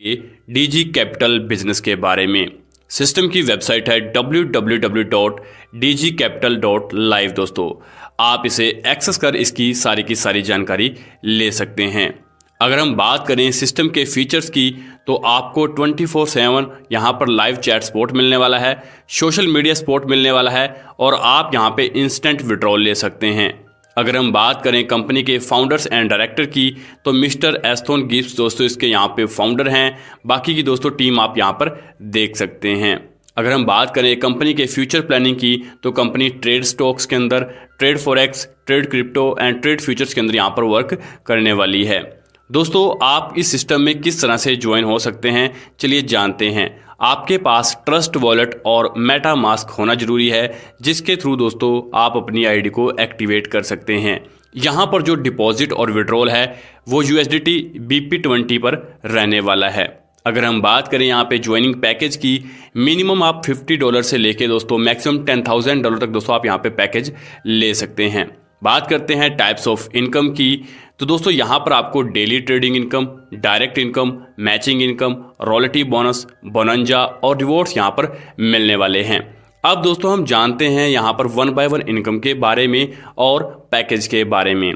ये DG capital business के बारे में। सिस्टम की वेबसाइट है www.dgcapital.live। दोस्तों, आप इसे एक्सेस कर इसकी सारी जानकारी ले सकते हैं। अगर हम बात करें सिस्टम के फीचर्स की, तो आपको 24/7 यहाँ पर लाइव चैट सपोर्ट मिलने वाला है, सोशल मीडिया सपोर्ट मिलने वाला है और आप यहाँ पे इंस्टेंट विड्रॉल ले सकते हैं। अगर हम बात करें कंपनी के फाउंडर्स एंड डायरेक्टर की, तो मिस्टर एस्थोन गिब्स दोस्तों इसके यहाँ पे फाउंडर हैं। बाकी की दोस्तों टीम आप यहाँ पर देख सकते हैं। अगर हम बात करें कंपनी के फ्यूचर प्लानिंग की, तो कंपनी ट्रेड स्टॉक्स के अंदर, trade forex, trade crypto and trade futures के अंदर यहाँ पर वर्क करने वाली है। दोस्तों, आप इस सिस्टम में किस तरह से ज्वाइन हो सकते हैं, चलिए जानते हैं। आपके पास ट्रस्ट वॉलेट और मेटा मास्क होना जरूरी है, जिसके थ्रू दोस्तों आप अपनी आईडी को एक्टिवेट कर सकते हैं। यहाँ पर जो डिपॉजिट और विड्रॉल है वो USDT BP20 पर रहने वाला है। अगर हम बात करें यहाँ पे ज्वाइनिंग पैकेज की, मिनिमम आप $50 से लेके दोस्तों मैक्सिमम $10,000 तक दोस्तों आप यहाँ पे पैकेज ले सकते हैं। बात करते हैं टाइप्स ऑफ इनकम की, तो दोस्तों यहाँ पर आपको daily trading income, direct income, matching income, royalty bonus, bonanza और रिवॉर्ड्स यहाँ पर मिलने वाले हैं। अब दोस्तों हम जानते हैं यहाँ पर 1 by 1 इनकम के बारे में और पैकेज के बारे में।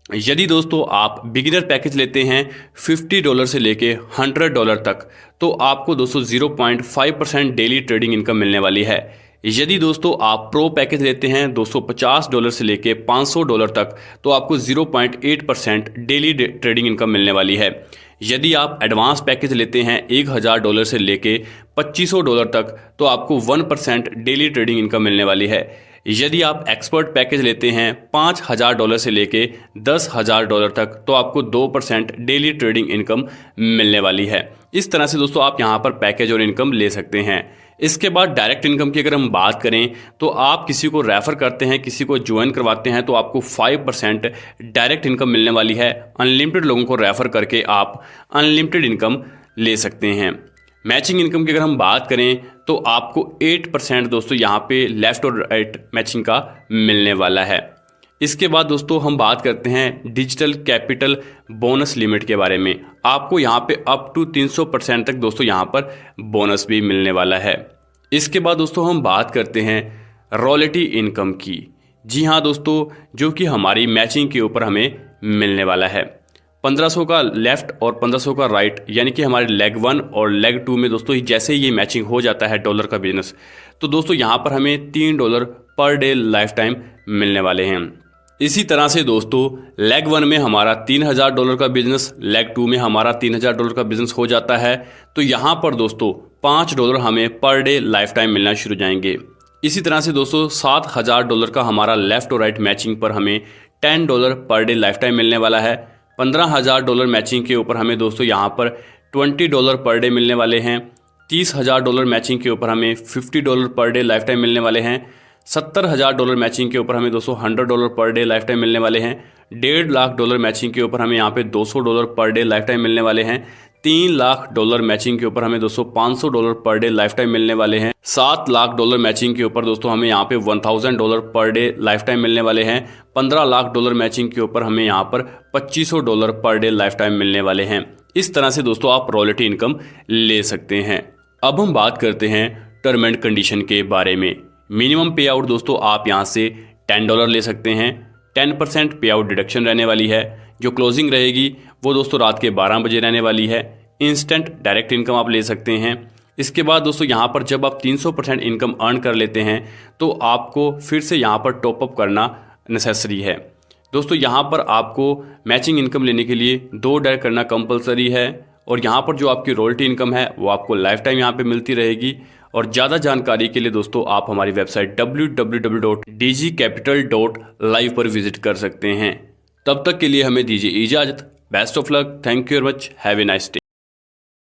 यदि दोस्तों आप बिगिनर पैकेज लेते हैं $50 से लेके $100 तक, तो आपको दोस्तों 0.5% डेली ट्रेडिंग इनकम मिलने वाली है। यदि दोस्तों आप प्रो पैकेज लेते हैं $250 से लेके $500 तक, तो आपको 0.8% डेली ट्रेडिंग इनकम मिलने वाली है। यदि आप एडवांस पैकेज लेते हैं $1000 से लेके $2500 तक, तो आपको 1% डेली ट्रेडिंग इनकम मिलने वाली है। यदि आप एक्सपर्ट पैकेज लेते हैं $5000 से लेके $10,000 तक, तो आपको 2% डेली ट्रेडिंग इनकम मिलने वाली है। इस तरह से दोस्तों आप यहाँ पर पैकेज और इनकम ले सकते हैं। इसके बाद डायरेक्ट इनकम की अगर हम बात करें, तो आप किसी को रेफ़र करते हैं, किसी को ज्वाइन करवाते हैं, तो आपको 5% डायरेक्ट इनकम मिलने वाली है। अनलिमिटेड लोगों को रेफ़र करके आप अनलिमिटेड इनकम ले सकते हैं। मैचिंग इनकम की अगर हम बात करें, तो आपको 8% दोस्तों यहाँ पे लेफ़्ट और राइट मैचिंग का मिलने वाला है। इसके बाद दोस्तों हम बात करते हैं डिजिटल कैपिटल बोनस लिमिट के बारे में। आपको यहाँ पे अप टू 300% तक दोस्तों यहाँ पर बोनस भी मिलने वाला है। इसके बाद दोस्तों हम बात करते हैं रॉयल्टी इनकम की। जी हाँ दोस्तों, जो कि हमारी मैचिंग के ऊपर हमें मिलने वाला है। 1500 का लेफ़्ट और 1500 का राइट, यानी कि हमारे लेग 1 और लेग 2 में दोस्तों जैसे ही ये मैचिंग हो जाता है डॉलर का बिजनेस, तो दोस्तों यहाँ पर हमें $3 पर डे लाइफ टाइम मिलने वाले हैं। इसी तरह से दोस्तों लेग 1 में हमारा $3000 का बिजनेस, लेग 2 में हमारा $3000 का बिजनेस हो जाता है, तो यहाँ पर दोस्तों $5 हमें पर डे लाइफ टाइम मिलना शुरू हो जाएंगे। इसी तरह से दोस्तों $7000 का हमारा लेफ़्ट और राइट मैचिंग पर हमें $10 पर डे लाइफ टाइम मिलने वाला है। $15,000 मैचिंग के ऊपर हमें दोस्तों यहाँ पर $20 पर डे मिलने वाले हैं। $30,000 मैचिंग के ऊपर हमें $50 पर डे लाइफ टाइम मिलने वाले हैं। $70,000 मैचिंग के ऊपर हमें दोस्तों $100 पर डे लाइफ टाइम मिलने वाले हैं। $1.5 लाख मैचिंग के ऊपर हमें यहाँ पे $200 पर डे लाइफ टाइम मिलने वाले हैं। $3 लाख मैचिंग के ऊपर हमें दोस्तों $500 पर डे लाइफ टाइम मिलने वाले हैं। $7 लाख मैचिंग के ऊपर दोस्तों हमें यहाँ पे $1000 पर डे लाइफ टाइम मिलने वाले हैं। $15 लाख मैचिंग के ऊपर हमें यहाँ पर $2500 पर डे लाइफ टाइम मिलने वाले हैं। इस तरह से दोस्तों आप रॉयल्टी इनकम ले सकते हैं। अब हम बात करते हैं टर्म एंड कंडीशन के बारे में। मिनिमम पे आउट दोस्तों आप यहाँ से $10 ले सकते हैं। 10% पे आउट डिडक्शन रहने वाली है। जो क्लोजिंग रहेगी वो दोस्तों रात के 12 बजे रहने वाली है। इंस्टेंट डायरेक्ट इनकम आप ले सकते हैं। इसके बाद दोस्तों यहाँ पर जब आप 300% इनकम अर्न कर लेते हैं, तो आपको फिर से यहाँ पर टॉपअप करना नेसेसरी है। दोस्तों यहाँ पर आपको मैचिंग इनकम लेने के लिए 2 डायर करना कंपलसरी है, और यहाँ पर जो आपकी रॉयल्टी इनकम है वो आपको लाइफ टाइम यहाँ पे मिलती रहेगी। और ज़्यादा जानकारी के लिए दोस्तों आप हमारी वेबसाइट www.dgcapital.live पर विजिट कर सकते हैं। तब तक के लिए हमें दीजिए इजाज़त। Best of luck. Thank you very much. Have a nice day.